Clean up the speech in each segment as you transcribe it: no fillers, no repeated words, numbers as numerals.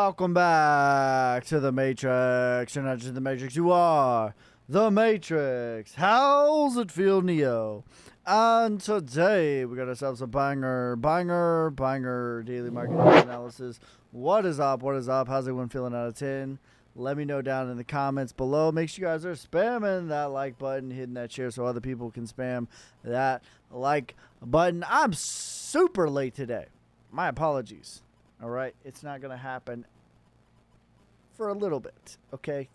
Welcome back to the Matrix. You're not just the Matrix, you are the Matrix. How's it feel, Neo? And today we got ourselves a banger daily market analysis. What is up? What is up? How's everyone feeling out of 10? Let me know down in the comments below. Make sure you guys are spamming that like button, hitting that share so other people can spam that like button. I'm super late today. My apologies. All right, it's not going to happen for a little bit, okay?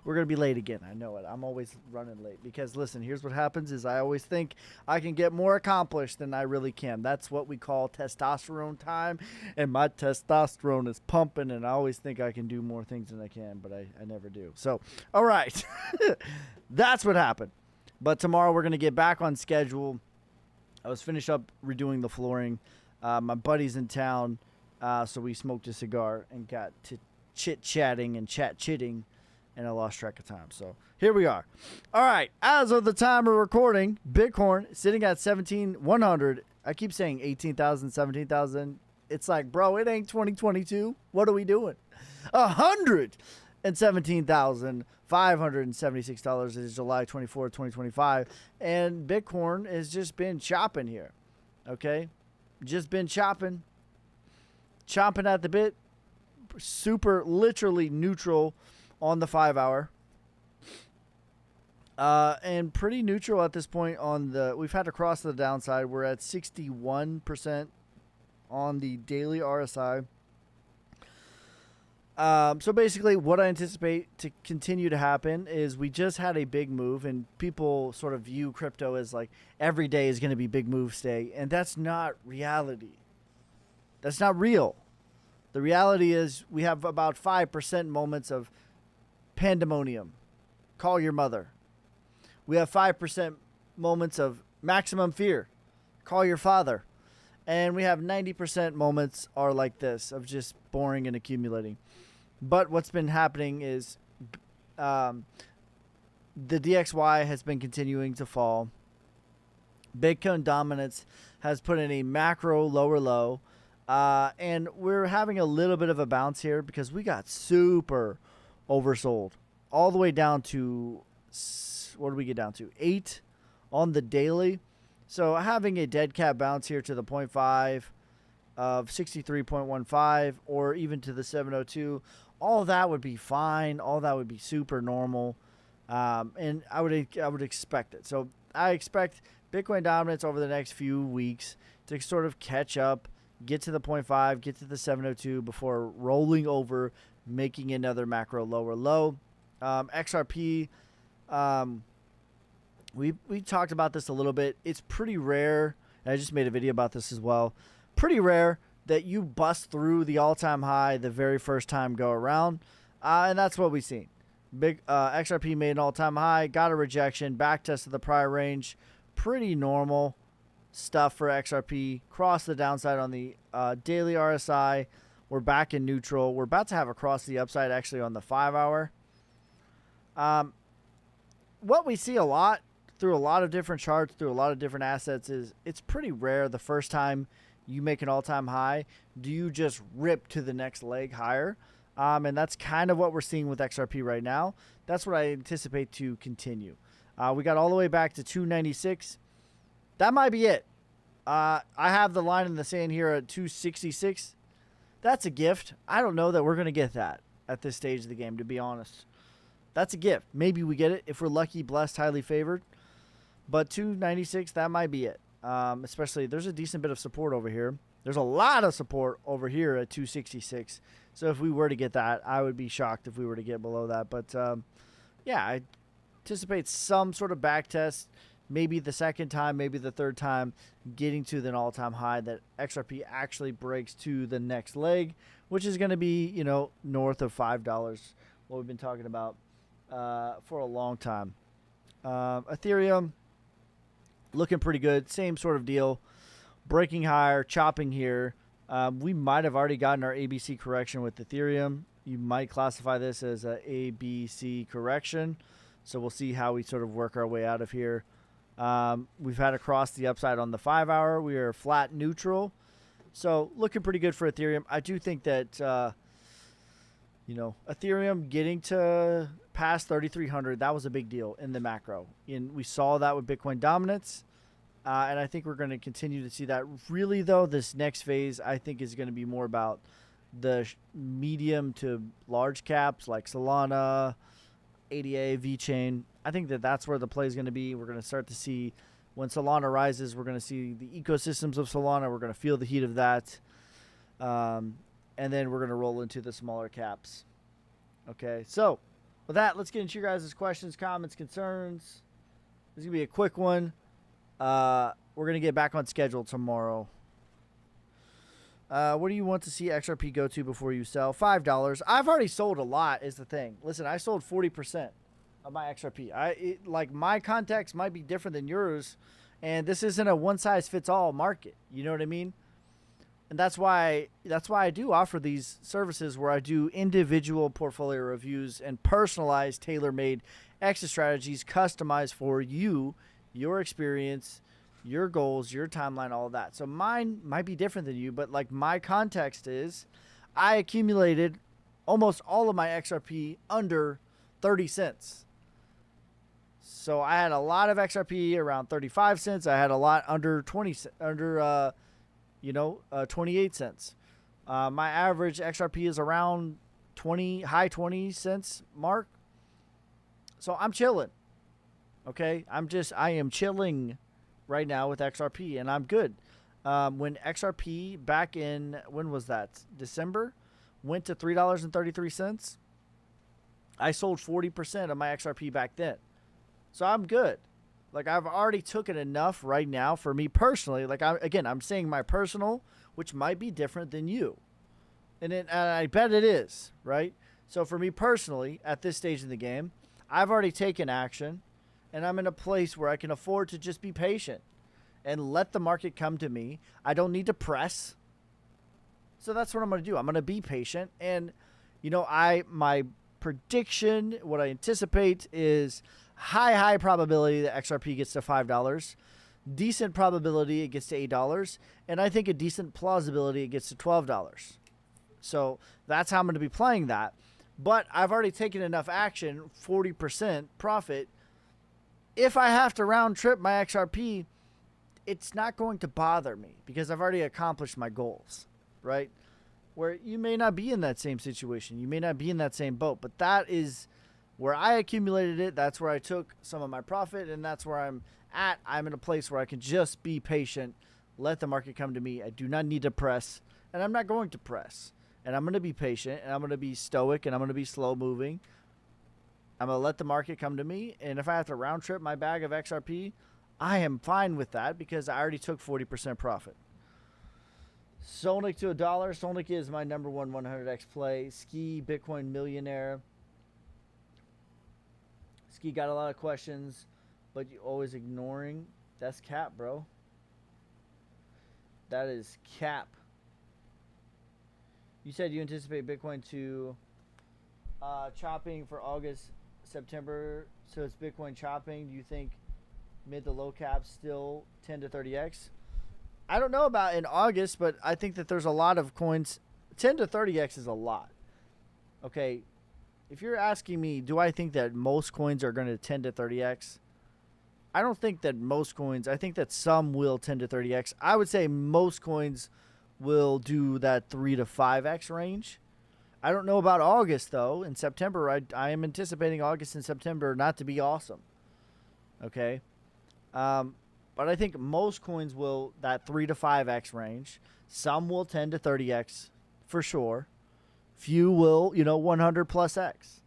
We're going to be late again. I know it. I'm always running late because, listen, here's what happens is I always think I can get more accomplished than I really can. That's what we call testosterone time, and my testosterone is pumping, and I always think I can do more things than I can, but I never do. So, all right, that's what happened. But tomorrow we're going to get back on schedule. I was finished up redoing the flooring. My buddy's in town, so we smoked a cigar and got to chit-chatting and chat-chitting, and I lost track of time. So here we are. All right, as of the time of recording, Bitcoin sitting at 17,100. I keep saying 18,000, 17,000. It's like, bro, it ain't 2022. What are we doing? $117,576 is July 24, 2025, and Bitcoin has just been chopping here, okay? Just been chopping at the bit, super literally neutral on the 5 hour, and pretty neutral at this point on the, we've had to cross the downside. We're at 61% on the daily RSI. So basically what I anticipate to continue to happen is we just had a big move, and people sort of view crypto as like every day is going to be big moves day. And that's not reality. That's not real. The reality is we have about 5% moments of pandemonium. Call your mother. We have 5% moments of maximum fear. Call your father. And we have 90% moments are like this of just boring and accumulating. But what's been happening is the DXY has been continuing to fall. BTC Dominance has put in a macro lower low. And we're having a little bit of a bounce here because we got super oversold. All the way down to, what did we get down to? 8 on the daily. So having a dead cat bounce here to the 0.5 of 63.15 or even to the 702, all that would be fine. All that would be super normal. And I would expect it. So I expect Bitcoin dominance over the next few weeks to sort of catch up, get to the 0.5, get to the 702 before rolling over, making another macro lower low. XRP, we talked about this a little bit. It's pretty rare. I just made a video about this as well. Pretty rare that you bust through the all-time high the very first time go around. And that's what we've seen. Big XRP made an all-time high, got a rejection, back test of the prior range. Pretty normal stuff for XRP. Cross the downside on the daily RSI. We're back in neutral. We're about to have a cross the upside actually on the 5 hour. What we see a lot through a lot of different charts, through a lot of different assets, is it's pretty rare the first time you make an all-time high, do you just rip to the next leg higher? And that's kind of what we're seeing with XRP right now. That's what I anticipate to continue. We got all the way back to 296. That might be it. I have the line in the sand here at 266. That's a gift. I don't know that we're going to get that at this stage of the game, to be honest. That's a gift. Maybe we get it if we're lucky, blessed, highly favored. But 296, that might be it. Especially, there's a decent bit of support over here. There's a lot of support over here at 266. So if we were to get that, I would be shocked if we were to get below that. But, yeah, I anticipate some sort of back test. Maybe the second time, maybe the third time, getting to an all-time high that XRP actually breaks to the next leg, which is going to be, you know, north of $5, what we've been talking about for a long time. Ethereum, looking pretty good. Same sort of deal. Breaking higher, chopping here. We might have already gotten our ABC correction with Ethereum. You might classify this as a ABC correction. So we'll see how we sort of work our way out of here. We've had to cross the upside on the 5 hour. We are flat neutral. So looking pretty good for Ethereum. I do think that, Ethereum getting to past 3,300, that was a big deal in the macro. And we saw that with Bitcoin dominance. And I think we're going to continue to see that. Really, though, this next phase, I think, is going to be more about the medium to large caps like Solana, ADA, VeChain. I think that that's where the play is going to be. We're going to start to see when Solana rises, we're going to see the ecosystems of Solana. We're going to feel the heat of that. And then we're going to roll into the smaller caps. Okay, so with that, let's get into your guys' questions, comments, concerns. This is going to be a quick one. We're going to get back on schedule tomorrow. What do you want to see XRP go to before you sell? $5. I've already sold a lot is the thing. Listen, I sold 40% of my XRP. Like my context might be different than yours, and this isn't a one-size-fits-all market. You know what I mean? And that's why I do offer these services where I do individual portfolio reviews and personalized, tailor-made exit strategies customized for you, your experience, your goals, your timeline, all of that. So mine might be different than you, but like my context is I accumulated almost all of my XRP under 30 cents. So I had a lot of XRP around 35 cents. I had a lot under 28 cents. My average XRP is around high 20 cents mark. So I'm chilling. Okay, I am chilling right now with XRP, and I'm good. When XRP back in, when was that? December, went to $3.33. I sold 40% of my XRP back then. So I'm good. Like I've already taken enough right now for me personally. Like I'm saying my personal, which might be different than you. And I bet it is, right? So for me personally, at this stage in the game, I've already taken action. And I'm in a place where I can afford to just be patient and let the market come to me. I don't need to press. So that's what I'm going to do. I'm going to be patient. And, my prediction, what I anticipate is high probability that XRP gets to $5. Decent probability it gets to $8. And I think a decent plausibility it gets to $12. So that's how I'm going to be playing that. But I've already taken enough action, 40% profit. If I have to round trip my XRP, it's not going to bother me because I've already accomplished my goals, right? Where you may not be in that same situation. You may not be in that same boat, but that is where I accumulated it. That's where I took some of my profit, and that's where I'm at. I'm in a place where I can just be patient, let the market come to me. I do not need to press, and I'm not going to press. And I'm going to be patient, and I'm going to be stoic, and I'm going to be slow moving. I'm going to let the market come to me. And if I have to round trip my bag of XRP, I am fine with that because I already took 40% profit. Solnick to $1. Solnick is my number one 100x play. Ski, Bitcoin millionaire. Ski got a lot of questions, but you always ignoring. That's cap, bro. That is cap. You said you anticipate Bitcoin to chopping for August, September, so it's Bitcoin chopping. Do you think mid to low cap still 10 to 30x? I don't know about in August, but I think that there's a lot of coins. 10 to 30x is a lot. Okay, if you're asking me, do I think that most coins are going to 10 to 30x? I don't think that most coins. I think that some will 10 to 30x. I would say most coins will do that 3 to 5x range. I don't know about August, though. In September, I am anticipating August and September not to be awesome. Okay? But I think most coins will that 3 to 5x range. Some will 10 to 30x for sure. Few will, 100 plus x.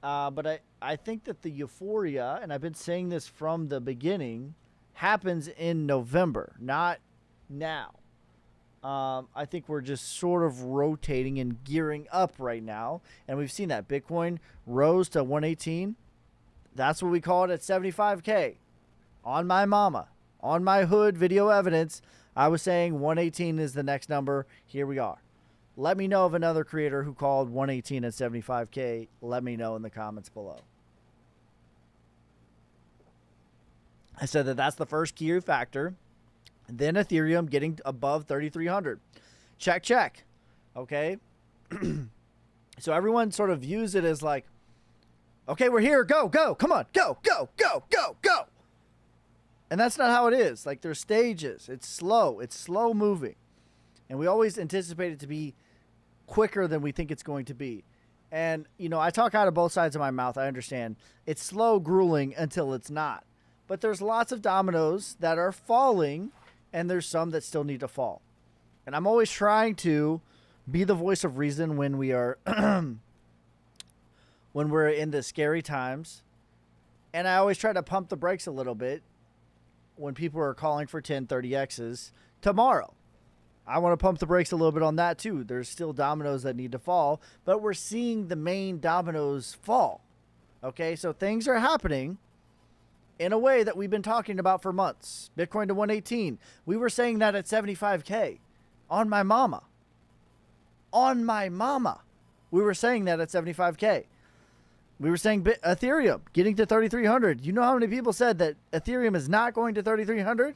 But I think that the euphoria, and I've been saying this from the beginning, happens in November, not now. I think we're just sort of rotating and gearing up right now. And we've seen that Bitcoin rose to 118. That's what we call it at 75K. On my mama, on my hood video evidence, I was saying 118 is the next number. Here we are. Let me know of another creator who called 118 at 75K. Let me know in the comments below. I said that that's the first key factor. Then Ethereum getting above 3,300. Check, check. Okay. So everyone sort of views it as like, okay, we're here. Go, go. Come on. Go, go, go, go, go. And that's not how it is. Like, there's stages. It's slow. It's slow moving. And we always anticipate it to be quicker than we think it's going to be. And, you know, I talk out of both sides of my mouth. I understand. It's slow, grueling until it's not. But there's lots of dominoes that are falling, and there's some that still need to fall. And I'm always trying to be the voice of reason when we are when we're in the scary times. And I always try to pump the brakes a little bit when people are calling for 10, 30Xs tomorrow. I want to pump the brakes a little bit on that too. There's still dominoes that need to fall, but we're seeing the main dominoes fall. Okay, so things are happening in a way that we've been talking about for months. Bitcoin to 118. We were saying that at 75K. On my mama. On my mama. We were saying that at 75K. We were saying Ethereum getting to 3,300. You know how many people said that Ethereum is not going to 3,300?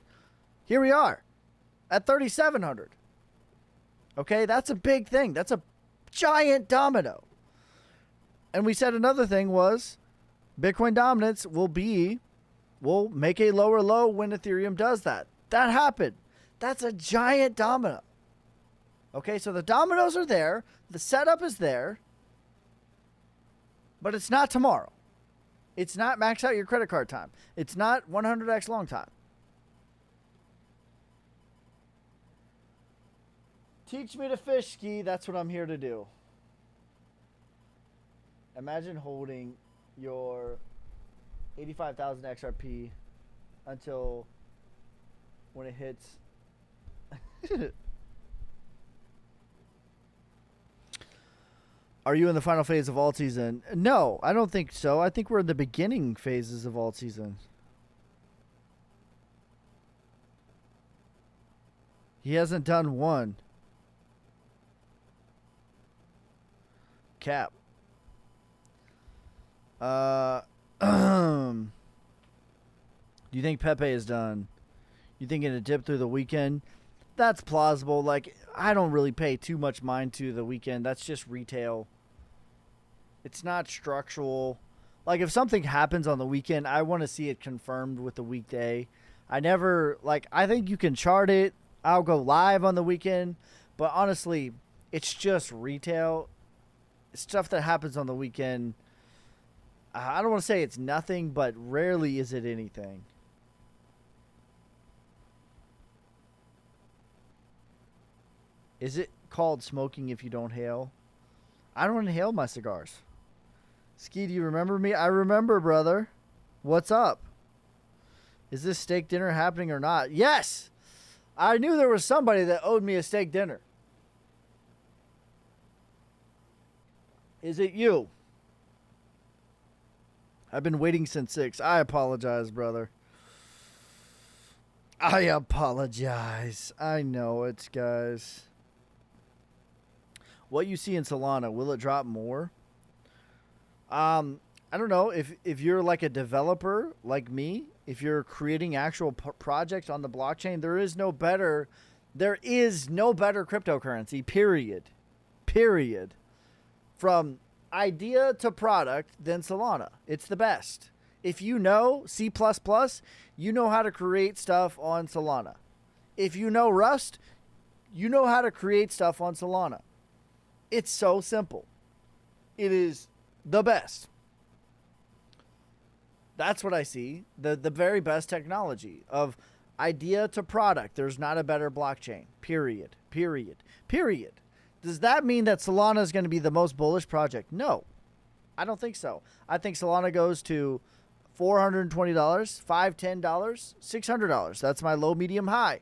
Here we are at 3,700. Okay, that's a big thing. That's a giant domino. And we said another thing was Bitcoin dominance will make a lower low when Ethereum does that. That happened. That's a giant domino. Okay, so the dominoes are there. The setup is there. But it's not tomorrow. It's not max out your credit card time. It's not 100x long time. Teach me to fish, Ski. That's what I'm here to do. Imagine holding your 85,000 XRP until when it hits. Are you in the final phase of alt season? No, I don't think so. I think we're in the beginning phases of alt season. He hasn't done one. Cap. Do you think Pepe is done? You think it'll dip through the weekend? That's plausible. Like, I don't really pay too much mind to the weekend. That's just retail. It's not structural. Like, if something happens on the weekend, I want to see it confirmed with the weekday. I think you can chart it. I'll go live on the weekend. But honestly, it's just retail. Stuff that happens on the weekend, I don't want to say it's nothing, but rarely is it anything. Is it called smoking if you don't hail? I don't inhale my cigars. Ski, do you remember me? I remember, brother. What's up? Is this steak dinner happening or not? Yes! I knew there was somebody that owed me a steak dinner. Is it you? I've been waiting since 6. I apologize, brother. I apologize. I know it, guys. What you see in Solana, will it drop more? I don't know. If you're like a developer like me, if you're creating actual projects on the blockchain, there is no better cryptocurrency, period. From idea to product than Solana. It's the best. If you know C++, you know how to create stuff on Solana. If you know Rust, you know how to create stuff on Solana. It's so simple. It is the best. That's what I see. The very best technology of idea to product. There's not a better blockchain. Period. Does that mean that Solana is going to be the most bullish project? No, I don't think so. I think Solana goes to $420, $5, $10, $600. That's my low, medium, high.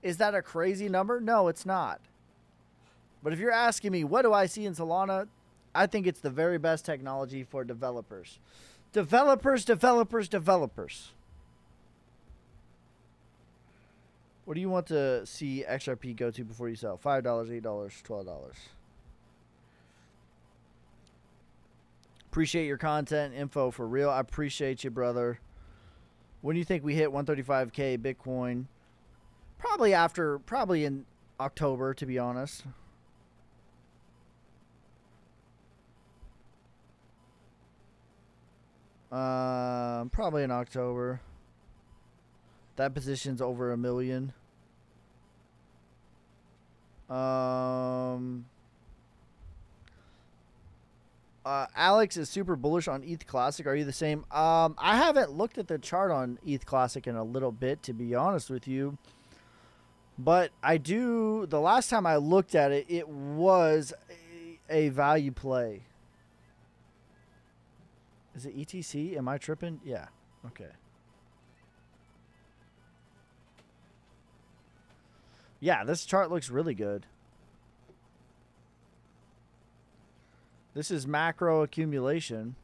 Is that a crazy number? No, it's not. But if you're asking me, what do I see in Solana? I think it's the very best technology for developers. Developers. What do you want to see XRP go to before you sell? $5, $8, $12. Appreciate your content info for real. I appreciate you, brother. When do you think we hit 135K Bitcoin? Probably in October, to be honest. Probably in October. That position's over 1 million. Alex is super bullish on ETH Classic. Are you the same? I haven't looked at the chart on ETH Classic in a little bit, to be honest with you. But I do. The last time I looked at it, it was a value play. Is it ETC? Am I tripping? Yeah. Okay. Yeah, this chart looks really good. This is macro accumulation.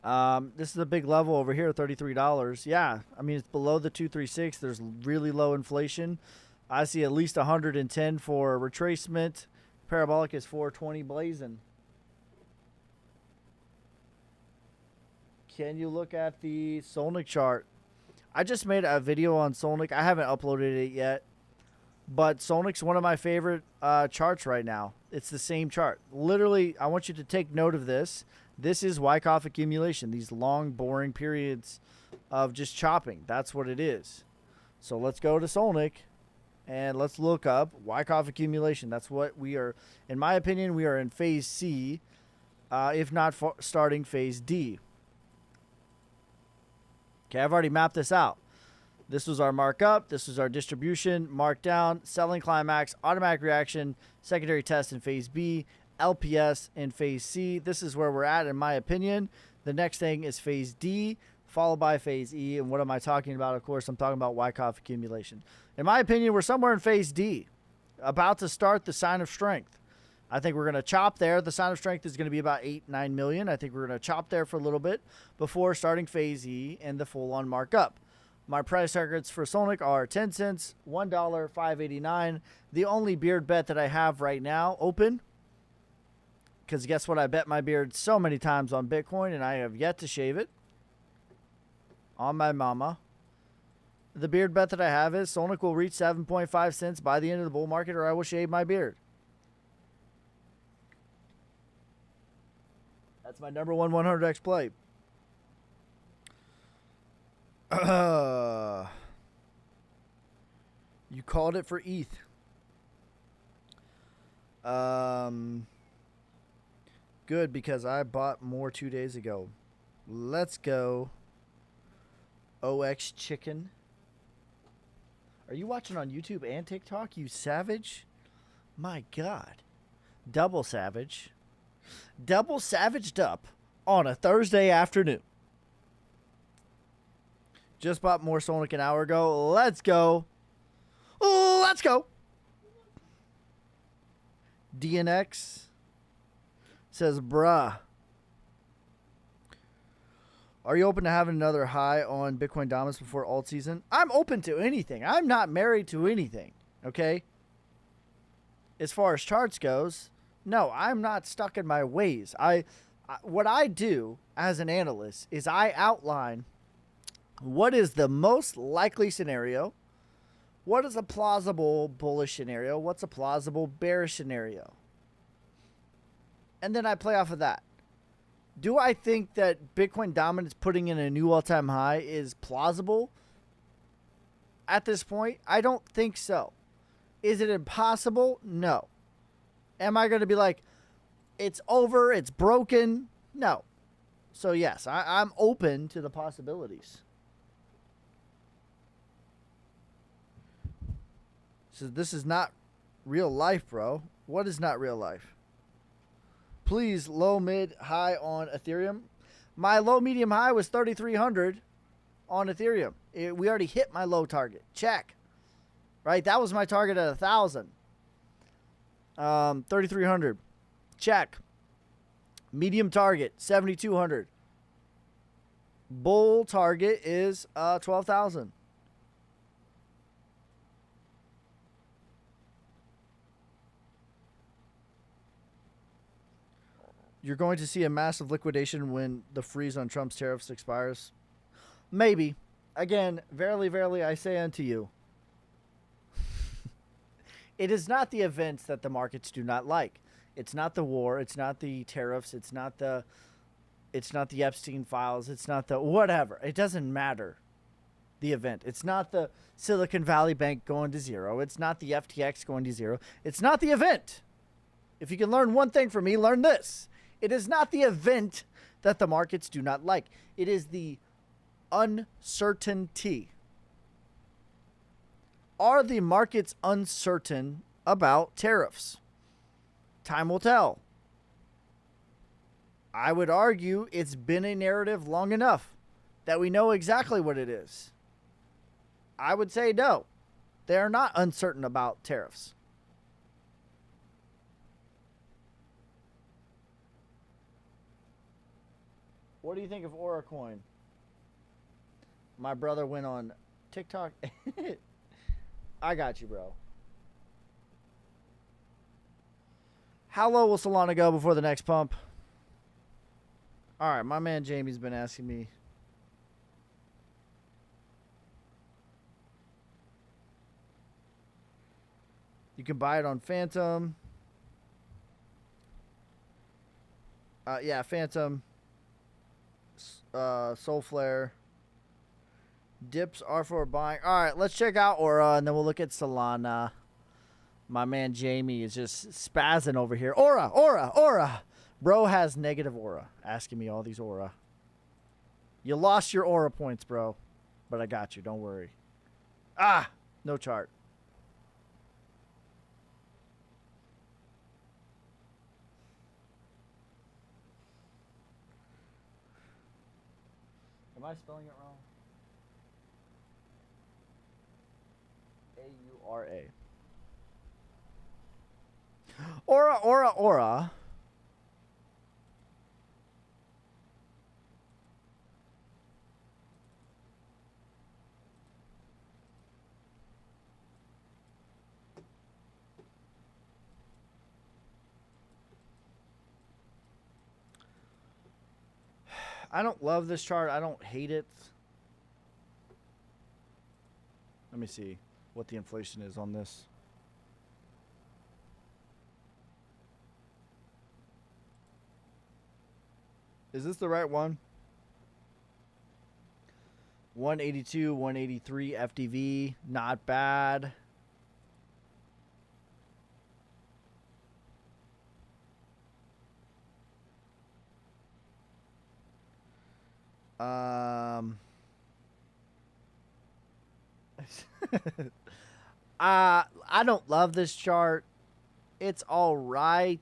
This is a big level over here, $33. Yeah, I mean, it's below the 236. There's really low inflation. I see at least 110 for retracement. Parabolic is 420 blazing. Can you look at the Solana chart? I just made a video on Solana. I haven't uploaded it yet. But Solana's one of my favorite charts right now. It's the same chart. Literally, I want you to take note of this. This is Wyckoff accumulation. These long, boring periods of just chopping. That's what it is. So let's go to Solana and let's look up Wyckoff accumulation. That's what we are. In my opinion, we are in phase C, if not starting phase D. Okay, I've already mapped this out. This was our markup. This was our distribution, markdown, selling climax, automatic reaction, secondary test in phase B, LPS in phase C. This is where we're at, in my opinion. The next thing is phase D, followed by phase E. And what am I talking about? Of course, I'm talking about Wyckoff accumulation. In my opinion, we're somewhere in phase D, about to start the sign of strength. I think we're going to chop there. The sign of strength is going to be about 8-9 million. I think we're going to chop there for a little bit before starting phase E and the full-on markup. My price targets for Solana are 10 cents, $1, $5.89. The only beard bet that I have right now open, because guess what? I bet my beard so many times on Bitcoin, and I have yet to shave it. On my mama. The beard bet that I have is Solana will reach 7.5 cents by the end of the bull market, or I will shave my beard. That's my number one 100x play. You called it for ETH. Good, because I bought more 2 days ago. Let's go. OX Chicken. Are you watching on YouTube and TikTok, you savage? My God. Double savage. Double savaged up on a Thursday afternoon. Just bought more Solana an hour ago. Let's go. Let's go. DNX says, bruh. Are you open to having another high on Bitcoin Dominance before alt season? I'm open to anything. I'm not married to anything. Okay? As far as charts goes, no, I'm not stuck in my ways. What I do as an analyst is I outline what is the most likely scenario, what is a plausible bullish scenario, what's a plausible bearish scenario, and then I play off of that. Do I think that Bitcoin Dominance putting in a new all-time high is plausible at this point? I don't think so. Is it impossible? No. Am I going to be like, it's over, it's broken? No. So yes, I'm open to the possibilities. So this is not real life, bro. What is not real life? Please, low, mid, high on Ethereum. My low, medium, high was 3,300 on Ethereum. We already hit my low target. Check. Right? That was my target at 1,000. 3,300. Check. Medium target, 7,200. Bull target is 12,000. You're going to see a massive liquidation when the freeze on Trump's tariffs expires? Maybe. Again, verily, verily, I say unto you, it is not the events that the markets do not like. It's not the war. It's not the tariffs. It's not the Epstein files. It's not the whatever. It doesn't matter. The event. It's not the Silicon Valley Bank going to zero. It's not the FTX going to zero. It's not the event. If you can learn one thing from me, learn this. It is not the event that the markets do not like. It is the uncertainty. Are the markets uncertain about tariffs? Time will tell. I would argue it's been a narrative long enough that we know exactly what it is. I would say no. They are not uncertain about tariffs. What do you think of Aura Coin? My brother went on TikTok. I got you, bro. How low will Solana go before the next pump? All right, my man Jamie's been asking me. You can buy it on Phantom. Yeah, Phantom. Soulflare. Dips are for buying. All right, let's check out Aura, and then we'll look at Solana. My man Jamie is just spazzing over here. Aura, Aura, Aura. Bro has negative aura. Asking me all these aura. You lost your aura points, bro. But I got you. Don't worry. Ah, no chart. Am I spelling it wrong? A-U-R-A. Aura, Aura, Aura. I don't love this chart. I don't hate it. Let me see what the inflation is on this. Is this the right one? 182, 183 FDV. Not bad. I don't love this chart. It's all right.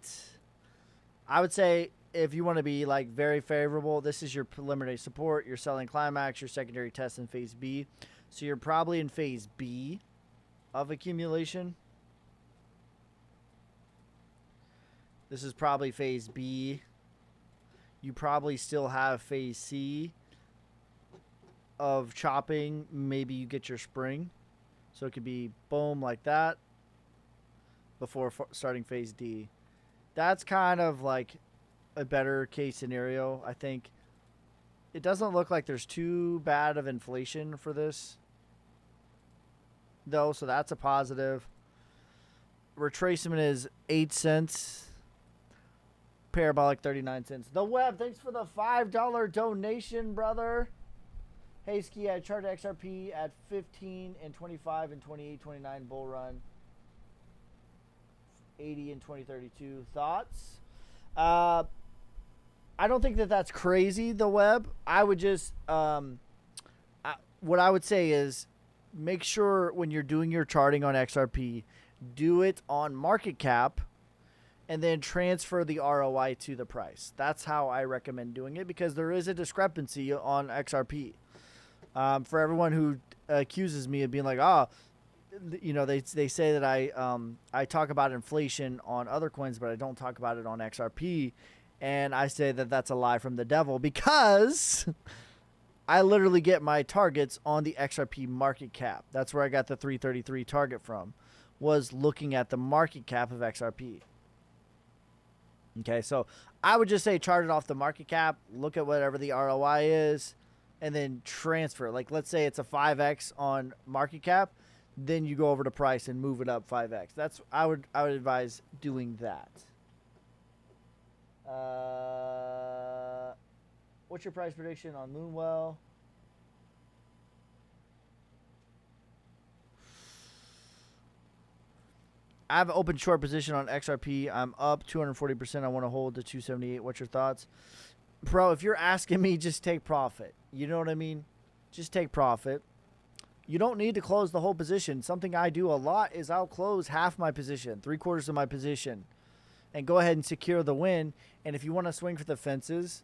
I would say if you want to be like very favorable, this is your preliminary support, your selling climax, your secondary test in phase B. So you're probably in phase B of accumulation. This is probably phase B. You probably still have phase C of chopping. Maybe you get your spring. So it could be boom like that before starting phase D. That's kind of like a better case scenario, I think. It doesn't look like there's too bad of inflation for this, though, so that's a positive. Retracement is 8 cents. Parabolic 39 cents. The Web, thanks for the $5 donation, brother. Hey, Ski, I charted XRP at 15 and 25 and 28, 29 bull run. 80 and 2032. Thoughts? I don't think that that's crazy, the Web. I would just, what I would say is make sure when you're doing your charting on XRP, do it on market cap and then transfer the ROI to the price. That's how I recommend doing it because there is a discrepancy on XRP. For everyone who accuses me of being like, you know, they say that I talk about inflation on other coins, but I don't talk about it on XRP. And I say that that's a lie from the devil because I literally get my targets on the XRP market cap. That's where I got the 333 target from, was looking at the market cap of XRP. Okay, so I would just say chart it off the market cap, look at whatever the ROI is, and then transfer. Like, let's say it's a 5x on market cap, then you go over to price and move it up 5x. That's I would advise doing that. What's your price prediction on Moonwell? I have an open short position on XRP. I'm up 240%. I want to hold to 278. What's your thoughts? Bro, if you're asking me, just take profit. You know what I mean? Just take profit. You don't need to close the whole position. Something I do a lot is I'll close half my position, 3/4 of my position, and go ahead and secure the win. And if you want to swing for the fences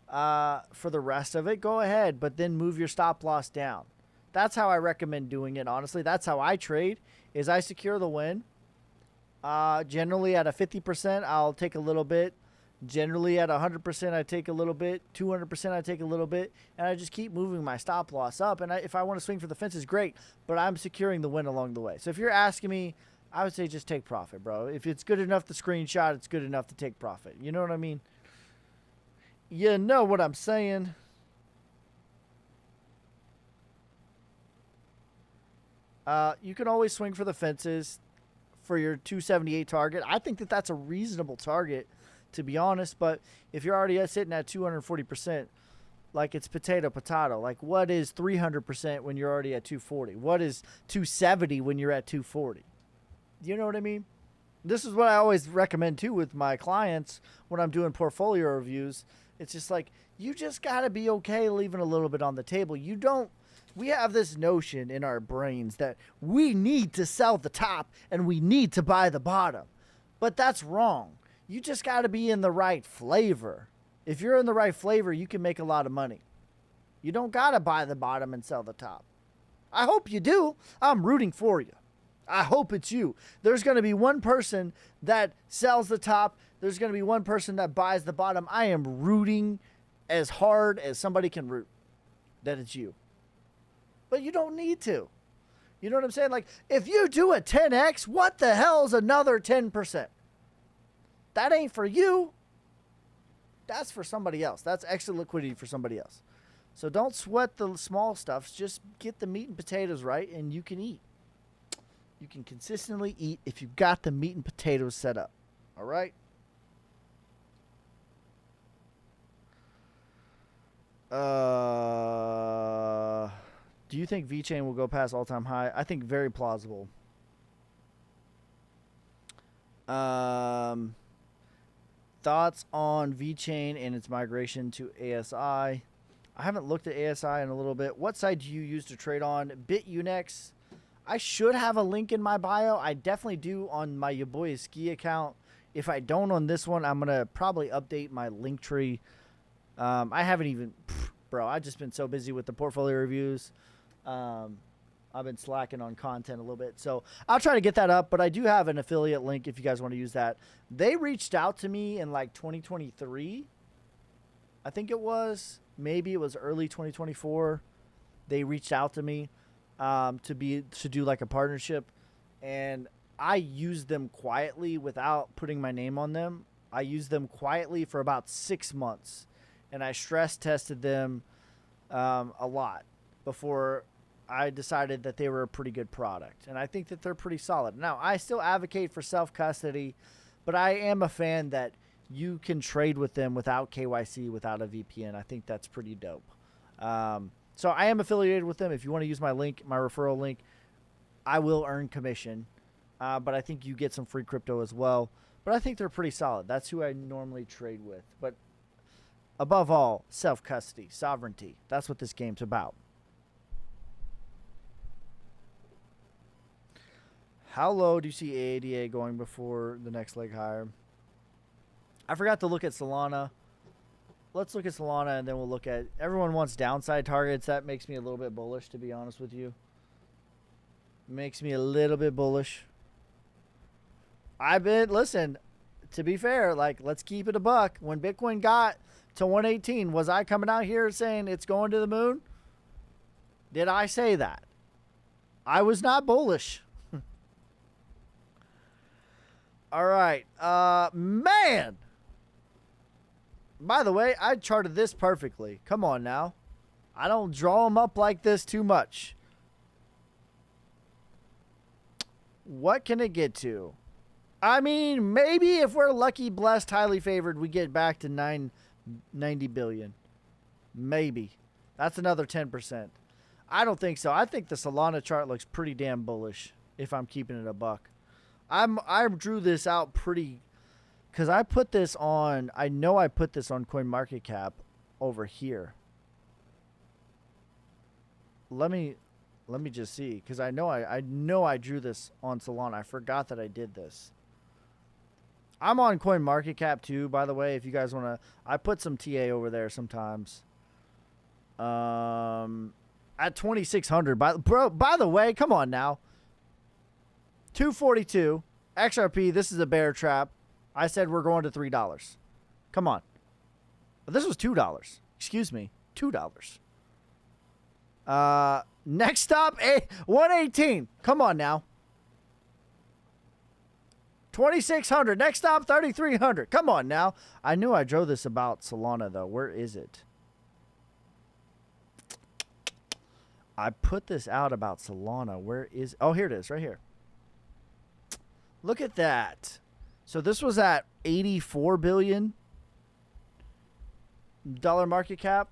for the rest of it, go ahead, but then move your stop loss down. That's how I recommend doing it, honestly. That's how I trade, is I secure the win. Generally at a 50%, I'll take a little bit. Generally at 100%, I take a little bit. 200%, I take a little bit. And I just keep moving my stop loss up. And if I want to swing for the fences, great. But I'm securing the win along the way. So if you're asking me, I would say just take profit, bro. If it's good enough to screenshot, it's good enough to take profit. You know what I mean? You know what I'm saying? You can always swing for the fences for your 278 target. I think that that's a reasonable target, to be honest. But if you're already sitting at 240%, like, it's potato. Like, what is 300% when you're already at 240? What is 270 when you're at 240? You know what I mean? This is what I always recommend too with my clients when I'm doing portfolio reviews. It's just like, you just got to be okay leaving a little bit on the table. We have this notion in our brains that we need to sell the top and we need to buy the bottom. But that's wrong. You just got to be in the right flavor. If you're in the right flavor, you can make a lot of money. You don't got to buy the bottom and sell the top. I hope you do. I'm rooting for you. I hope it's you. There's going to be one person that sells the top. There's going to be one person that buys the bottom. I am rooting as hard as somebody can root that it's you. But you don't need to. You know what I'm saying? Like, if you do a 10x, what the hell's another 10%? That ain't for you. That's for somebody else. That's extra liquidity for somebody else. So don't sweat the small stuff. Just get the meat and potatoes right, and you can eat. You can consistently eat if you've got the meat and potatoes set up. All right? Do you think VeChain will go past all-time high? I think very plausible. Thoughts on VeChain and its migration to ASI? I haven't looked at ASI in a little bit. What side do you use to trade on? BitUnex. I should have a link in my bio. I definitely do on my Your Boy Ski account. If I don't on this one, I'm going to probably update my link tree. I haven't even... Bro, I've just been so busy with the portfolio reviews. I've been slacking on content a little bit. So I'll try to get that up, but I do have an affiliate link if you guys want to use that. They reached out to me in like 2023. I think it was. Maybe it was early 2024. They reached out to me to do like a partnership. And I used them quietly without putting my name on them. I used them quietly for about 6 months. And I stress tested them a lot before I decided that they were a pretty good product. And I think that they're pretty solid. Now, I still advocate for self-custody, but I am a fan that you can trade with them without KYC, without a VPN. I think that's pretty dope. So I am affiliated with them. If you want to use my link, my referral link, I will earn commission. But I think you get some free crypto as well. But I think they're pretty solid. That's who I normally trade with. But above all, self-custody, sovereignty. That's what this game's about. How low do you see AADA going before the next leg higher? I forgot to look at Solana. Let's look at Solana, and then we'll look at... Everyone wants downside targets. That makes me a little bit bullish, to be honest with you. Makes me a little bit bullish. Listen, to be fair, like, let's keep it a buck. When Bitcoin got to 118, was I coming out here saying it's going to the moon? Did I say that? I was not bullish. All right. Man. By the way, I charted this perfectly. Come on now. I don't draw them up like this too much. What can it get to? I mean, maybe if we're lucky, blessed, highly favored, we get back to 90 billion. Maybe. That's another 10%. I don't think so. I think the Solana chart looks pretty damn bullish, if I'm keeping it a buck. I drew this out pretty, because I put this on, I know I put this on CoinMarketCap over here. Let me just see, because I know I drew this on Solana. I forgot that I did this. I'm on CoinMarketCap too, by the way, if you guys want to. I put some TA over there sometimes. At 2,600. By the way, come on now. 242 XRP. This is a bear trap. I said we're going to $3. Come on. This was $2. Excuse me, $2. Next stop, 118. Come on now. 2,600. Next stop, 3,300. Come on now. I knew I drove this about Solana though. Where is it? I put this out about Solana. Where is? Oh, here it is, right here. Look at that. So this was at $84 billion market cap.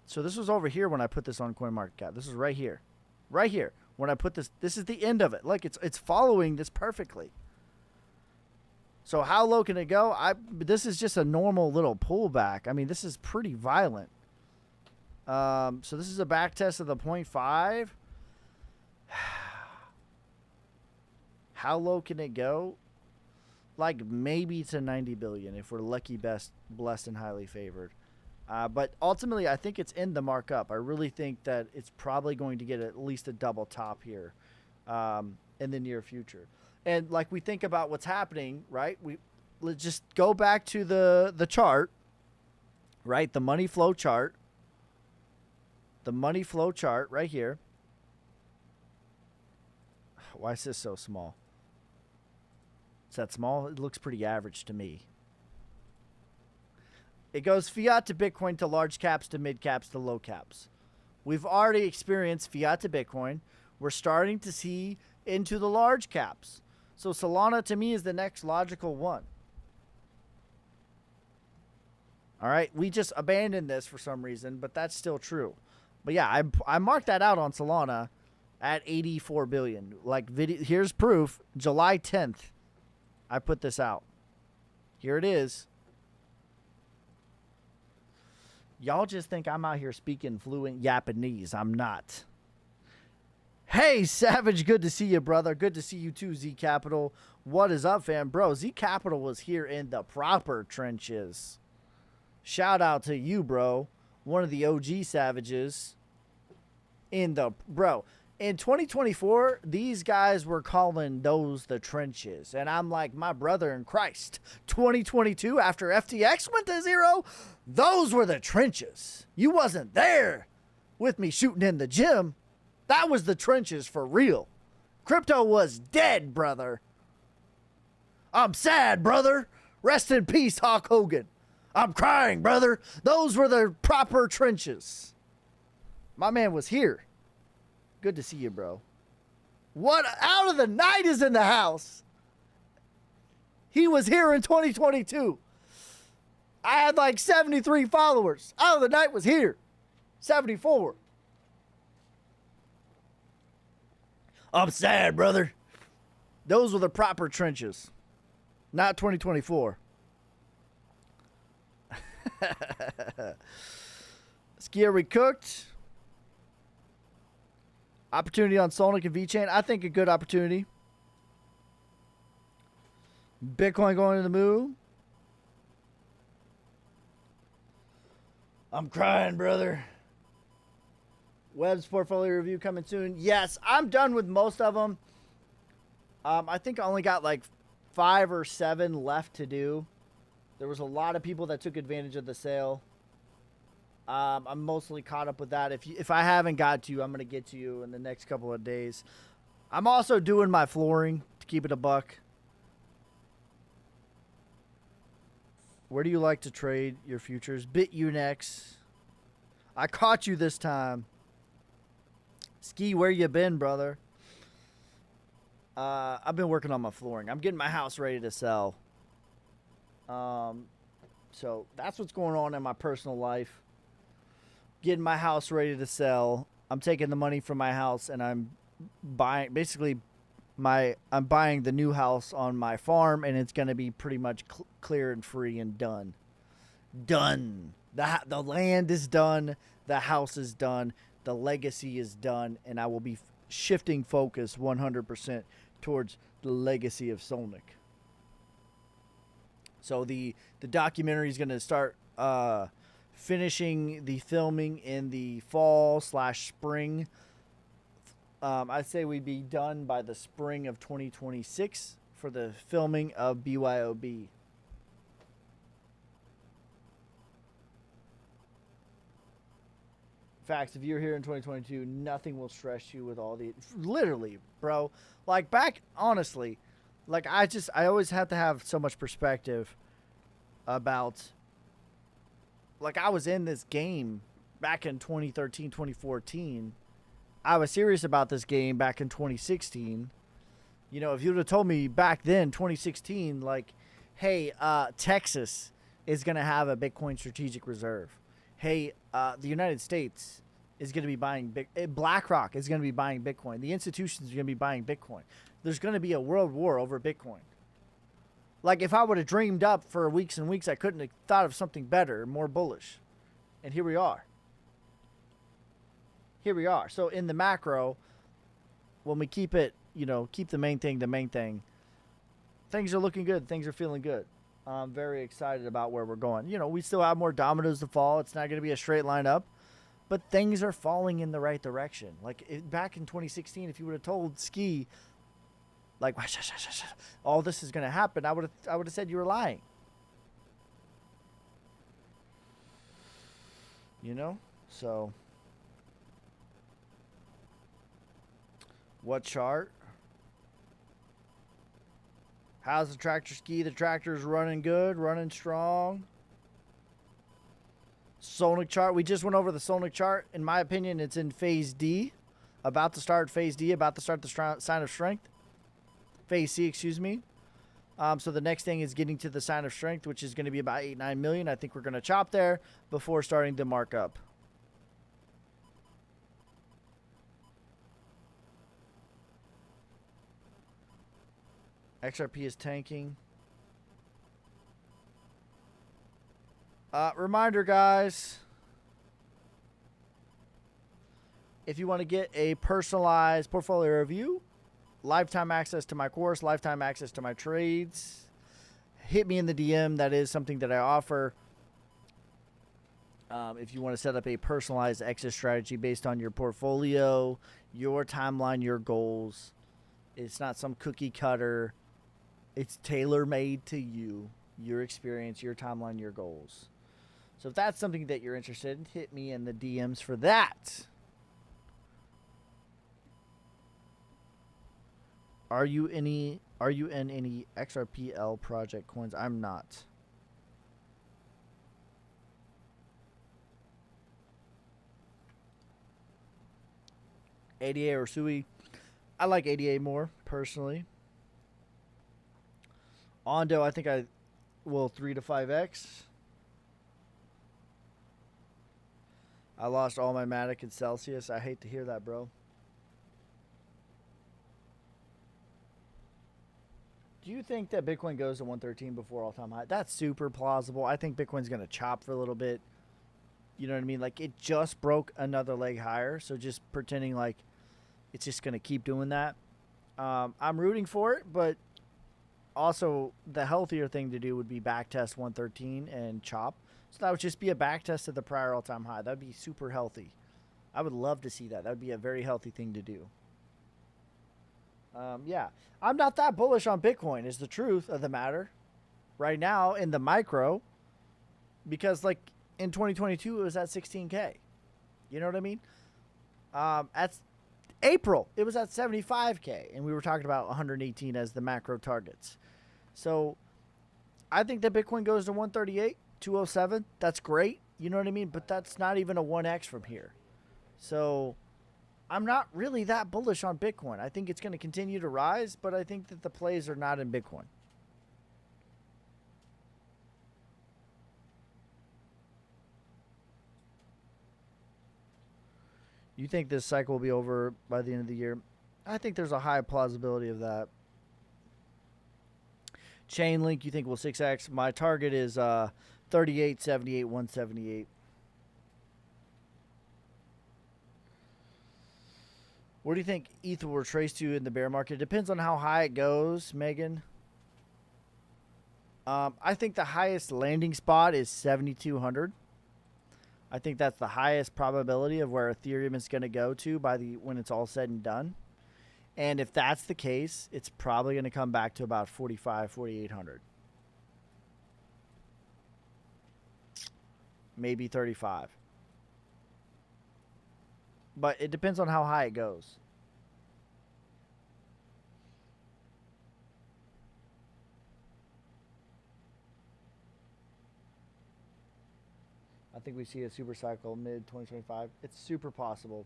So this was over here when I put this on CoinMarketCap. This is right here. Right here. When I put this, this is the end of it. Look, it's following this perfectly. So how low can it go? This is just a normal little pullback. I mean, this is pretty violent. So this is a back test of the 0.5. How low can it go? Like maybe to 90 billion if we're lucky, blessed, and highly favored. But ultimately, I think it's in the markup. I really think that it's probably going to get at least a double top here in the near future. And like we think about what's happening, right? Let's just go back to the chart, right? The money flow chart. The money flow chart right here. Why is this so small? Is that small? It looks pretty average to me. It goes fiat to Bitcoin to large caps to mid caps to low caps. We've already experienced fiat to Bitcoin. We're starting to see into the large caps. So Solana to me is the next logical one. All right, we just abandoned this for some reason, but that's still true. But yeah, I marked that out on Solana at 84 billion. Like here's proof. July 10th, I put this out. Here it is. Y'all just think I'm out here speaking fluent Japanese. I'm not. Hey, Savage, good to see you, brother. Good to see you too, Z Capital. What is up, fam? Bro, Z Capital was here in the proper trenches. Shout out to you, bro. One of the OG Savages. In 2024, these guys were calling those the trenches. And I'm like, my brother in Christ. 2022, after FTX went to zero, those were the trenches. You wasn't there with me shooting in the gym. That was the trenches for real. Crypto was dead, brother. I'm sad, brother. Rest in peace, Hulk Hogan. I'm crying, brother. Those were the proper trenches. My man was here. Good to see you, bro. What out of the night is in the house? He was here in 2022. I had like 73 followers. Out of the night was here. 74. I'm sad, brother. Those were the proper trenches. Not 2024. Skier we cooked. Opportunity on Solana and VeChain. I think a good opportunity. Bitcoin going to the moon. I'm crying, brother. Webb's portfolio review coming soon. Yes, I'm done with most of them. I think I only got like 5 or 7 left to do. There was a lot of people that took advantage of the sale. I'm mostly caught up with that. If I haven't got to you, I'm going to get to you in the next couple of days. I'm also doing my flooring to keep it a buck. Where do you like to trade your futures? BitUnex. I caught you this time. Ski, where you been, brother? I've been working on my flooring. I'm getting my house ready to sell. So that's what's going on in my personal life. Getting my house ready to sell. I'm taking the money from my house and I'm buying I'm buying the new house on my farm, and it's going to be pretty much clear and free and done. Done. The land is done. The house is done. The legacy is done, and I will be shifting focus 100% towards the legacy of Solnick. So the documentary is going to start finishing the filming in the fall/spring. I'd say we'd be done by the spring of 2026 for the filming of BYOB. Facts, if you're here in 2022, nothing will stress you with all the... Literally, bro. Like, back, honestly, like, I always have to have so much perspective about... Like, I was in this game back in 2013, 2014. I was serious about this game back in 2016. You know, if you would have told me back then, 2016, like, hey, Texas is going to have a Bitcoin strategic reserve. Hey, the United States is going to be buying BlackRock is going to be buying Bitcoin. The institutions are going to be buying Bitcoin. There's going to be a world war over Bitcoin. Like, if I would have dreamed up for weeks and weeks, I couldn't have thought of something better, more bullish. And here we are. Here we are. So in the macro, when we keep it, you know, keep the main thing, things are looking good. Things are feeling good. I'm very excited about where we're going. You know, we still have more dominoes to fall. It's not going to be a straight line up, but things are falling in the right direction. Like back in 2016, if you would have told Ski, like, all this is going to happen, I would have said you were lying. You know? So, what chart? How's the tractor, Ski? The tractor's running good, running strong. Solnick chart. We just went over the Solnick chart. In my opinion, it's in phase D. About to start phase D. About to start the sign of strength. Phase C, excuse me. So the next thing is getting to the sign of strength, which is going to be about 8-9 million. I think we're going to chop there before starting to mark up. XRP is tanking. Reminder, guys. If you want to get a personalized portfolio review, lifetime access to my course, lifetime access to my trades, hit me in the DM. That is something that I offer. If you want to set up a personalized exit strategy based on your portfolio, your timeline, your goals. It's not some cookie cutter. It's tailor-made to you, your experience, your timeline, your goals. So if that's something that you're interested in, hit me in the DMs for that. Are you in any XRPL project coins? I'm not. ADA or SUI? I like ADA more, personally. Ondo, I think I will 3 to 5x. I lost all my Matic and Celsius. I hate to hear that, bro. Do you think that Bitcoin goes to 113 before all-time high? That's super plausible. I think Bitcoin's going to chop for a little bit. You know what I mean? Like, it just broke another leg higher. So just pretending like it's just going to keep doing that. I'm rooting for it, but also the healthier thing to do would be backtest 113 and chop. So that would just be a backtest of the prior all-time high. That would be super healthy. I would love to see that. That would be a very healthy thing to do. Yeah, I'm not that bullish on Bitcoin is the truth of the matter right now in the micro, because like in 2022 it was at 16K. You know what I mean? At April it was at 75K, and we were talking about 118 as the macro targets. So I think that Bitcoin goes to 138, 207. That's great. You know what I mean? But that's not even a 1x from here. So I'm not really that bullish on Bitcoin. I think it's going to continue to rise, but I think that the plays are not in Bitcoin. You think this cycle will be over by the end of the year? I think there's a high plausibility of that. Chainlink, you think will 6x? My target is 38, 78, 178. Where do you think ETH will retrace to in the bear market? It depends on how high it goes, Megan. I think the highest landing spot is 7,200. I think that's the highest probability of where Ethereum is going to go to when it's all said and done. And if that's the case, it's probably going to come back to about 45, 4,800. Maybe 35. But it depends on how high it goes. I think we see a super cycle mid-2025. It's super possible.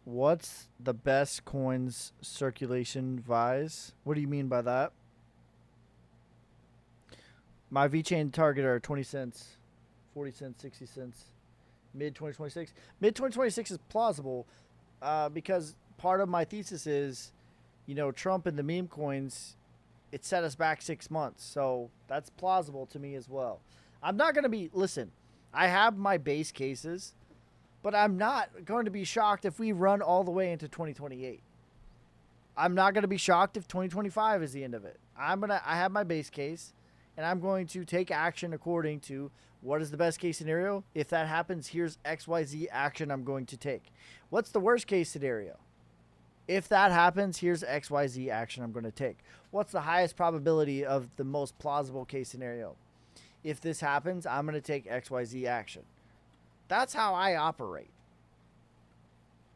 What's the best coins circulation vise? What do you mean by that? My VeChain target are 20 cents, 40 cents, 60 cents, mid-2026. Mid-2026 is plausible because part of my thesis is, Trump and the meme coins, it set us back 6 months. So that's plausible to me as well. I'm not going to be, listen, I have my base cases, but I'm not going to be shocked if we run all the way into 2028. I'm not going to be shocked if 2025 is the end of it. I have my base case, and I'm going to take action according to what is the best case scenario. If that happens, here's XYZ action I'm going to take. What's the worst case scenario? If that happens, here's XYZ action I'm going to take. What's the highest probability of the most plausible case scenario? If this happens, I'm going to take XYZ action. That's how I operate.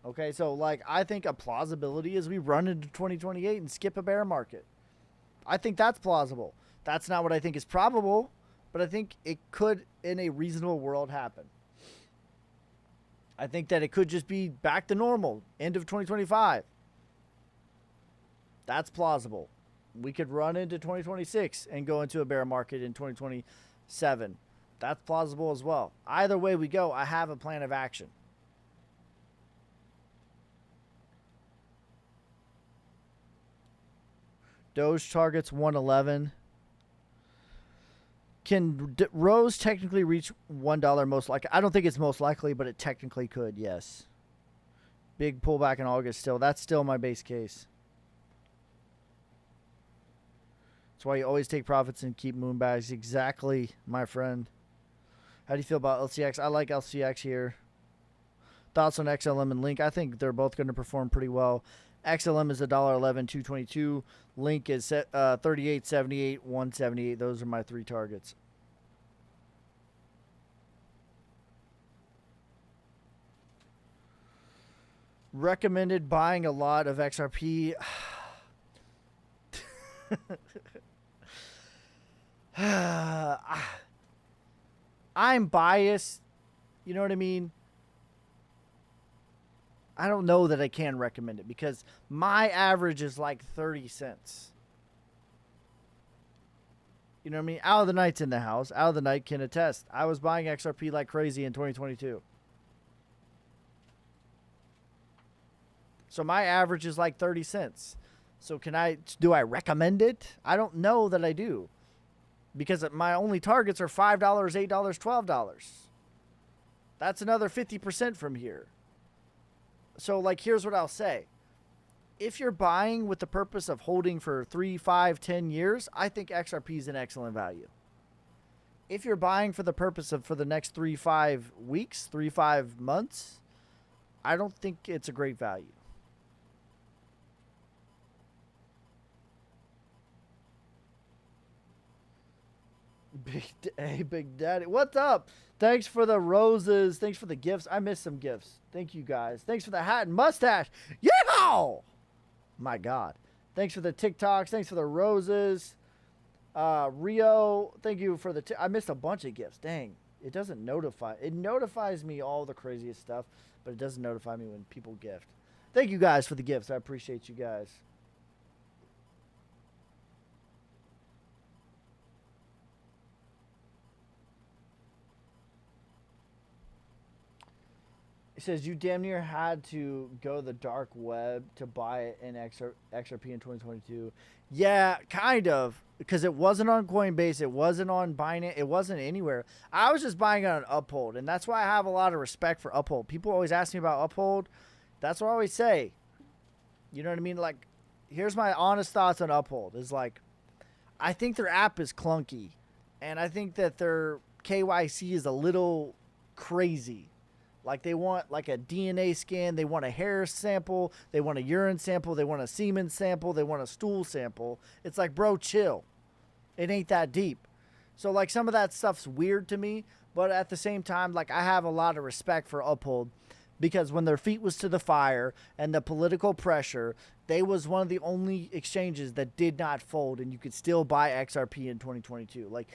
Okay, so I think a plausibility is we run into 2028 and skip a bear market. I think that's plausible. That's not what I think is probable, but I think it could, in a reasonable world, happen. I think that it could just be back to normal, end of 2025. That's plausible. We could run into 2026 and go into a bear market in 2027. That's plausible as well. Either way we go, I have a plan of action. Doge targets 111. Can Rose technically reach $1 most likely? I don't think it's most likely, but it technically could, yes. Big pullback in August still. That's still my base case. That's why you always take profits and keep moon bags. Exactly, my friend. How do you feel about LCX? I like LCX here. Thoughts on XLM and Link? I think they're both going to perform pretty well. XLM is $1.11, 222. Link is 38, 78, 178. Those are my three targets. Recommended buying a lot of XRP. I'm biased. You know what I mean? I don't know that I can recommend it because my average is like 30 cents. You know what I mean? Out of the Night's in the house. Out of the Night can attest. I was buying XRP like crazy in 2022. So my average is like 30 cents. So do I recommend it? I don't know that I do. Because my only targets are $5, $8, $12. That's another 50% from here. So here's what I'll say. If you're buying with the purpose of holding for 3, 5, 10 years, I think XRP is an excellent value. If you're buying for the purpose of for the next 3, 5 weeks, 3, 5 months, I don't think it's a great value. Big Daddy. What's up? Thanks for the roses. Thanks for the gifts. I missed some gifts. Thank you guys. Thanks for the hat and mustache. Yeehaw! My God. Thanks for the TikToks. Thanks for the roses. Rio, thank you for the... I missed a bunch of gifts. Dang. It doesn't notify. It notifies me all the craziest stuff, but it doesn't notify me when people gift. Thank you guys for the gifts. I appreciate you guys. It says you damn near had to go the dark web to buy it in XRP in 2022. Yeah, kind of, because it wasn't on Coinbase, it wasn't on Binance, it wasn't anywhere. I was just buying it on Uphold, and that's why I have a lot of respect for Uphold. People always ask me about Uphold. That's what I always say. You know what I mean? Like, here's my honest thoughts on Uphold. Is like, I think their app is clunky, and I think that their KYC is a little crazy. Like, they want like a DNA scan, they want a hair sample, they want a urine sample, they want a semen sample, they want a stool sample. It's like, bro, chill. It ain't that deep. So like, some of that stuff's weird to me, but at the same time, like, I have a lot of respect for Uphold, because when their feet was to the fire and the political pressure, they was one of the only exchanges that did not fold, and you could still buy XRP in 2022. Like,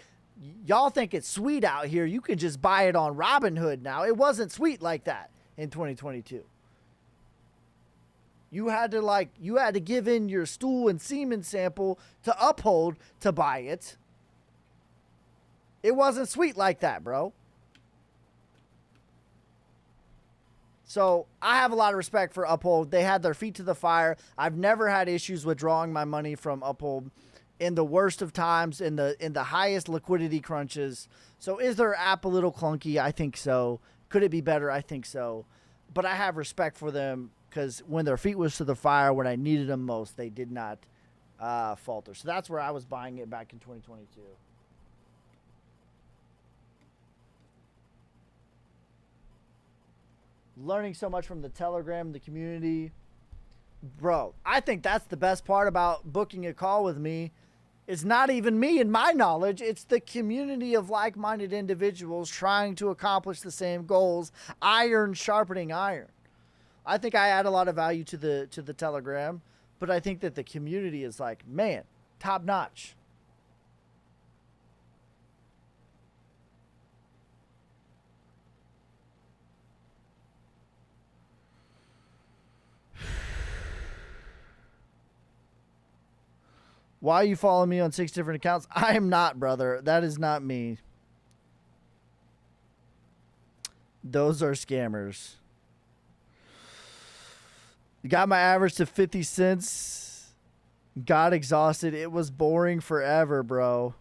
y'all think it's sweet out here. You can just buy it on Robinhood now. It wasn't sweet like that in 2022. You had to give in your stool and semen sample to Uphold to buy it. It wasn't sweet like that, bro. So I have a lot of respect for Uphold. They had their feet to the fire. I've never had issues withdrawing my money from Uphold in the worst of times, in the highest liquidity crunches. So is their app a little clunky? I think so. Could it be better? I think so. But I have respect for them, because when their feet was to the fire, when I needed them most, they did not falter. So that's where I was buying it back in 2022. Learning so much from the Telegram, the community. Bro, I think that's the best part about booking a call with me. It's not even me and my knowledge. It's the community of like-minded individuals trying to accomplish the same goals. Iron sharpening iron. I think I add a lot of value to the Telegram, but I think that the community is like, man, top notch. Why are you following me on 6 different accounts? I am not, brother. That is not me. Those are scammers. You got my average to 50 cents. Got exhausted. It was boring forever, bro.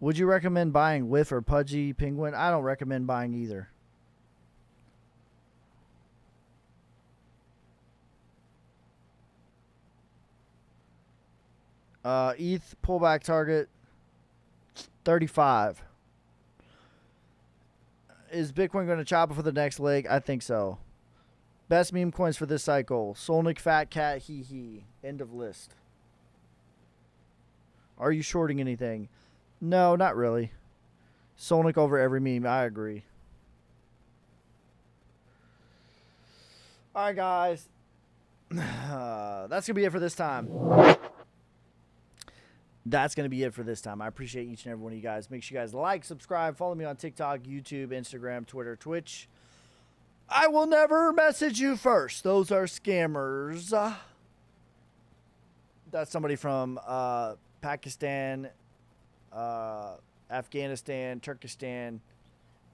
Would you recommend buying Whiff or Pudgy Penguin? I don't recommend buying either. ETH pullback target 35. Is Bitcoin going to chop it for the next leg? I think so. Best meme coins for this cycle. Solnick Fat Cat Hee Hee. End of list. Are you shorting anything? No, not really. Solnick over every meme. I agree. All right, guys. That's going to be it for this time. That's going to be it for this time. I appreciate each and every one of you guys. Make sure you guys like, subscribe, follow me on TikTok, YouTube, Instagram, Twitter, Twitch. I will never message you first. Those are scammers. That's somebody from Pakistan, Afghanistan, Turkestan.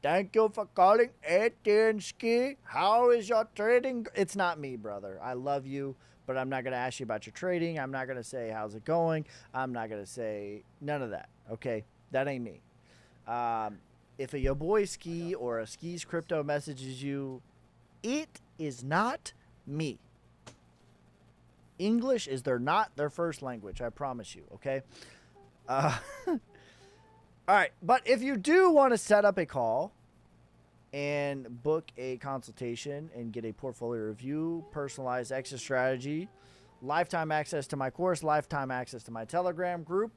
Thank you for calling AT&Ski. How is your trading? It's not me, brother. I love you, but I'm not going to ask you about your trading. I'm not going to say, how's it going? I'm not going to say none of that, okay? That ain't me. If your boy Ski or a Ski's Crypto messages you, it is not me. English is not their first language, I promise you, okay? All right, but if you do want to set up a call and book a consultation and get a portfolio review, personalized exit strategy, lifetime access to my course, lifetime access to my Telegram group.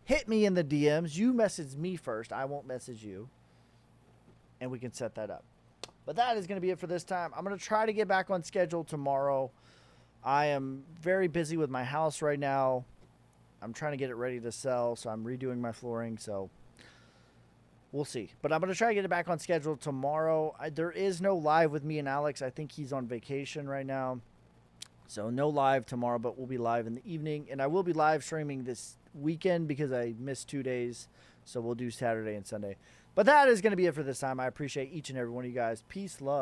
Hit me in the DMs. You message me first. I won't message you. And we can set that up. But that is going to be it for this time. I'm going to try to get back on schedule tomorrow. I am very busy with my house right now. I'm trying to get it ready to sell, so I'm redoing my flooring, so we'll see. But I'm going to try to get it back on schedule tomorrow. There is no live with me and Alex. I think he's on vacation right now. So no live tomorrow, but we'll be live in the evening. And I will be live streaming this weekend because I missed 2 days. So we'll do Saturday and Sunday. But that is going to be it for this time. I appreciate each and every one of you guys. Peace, love.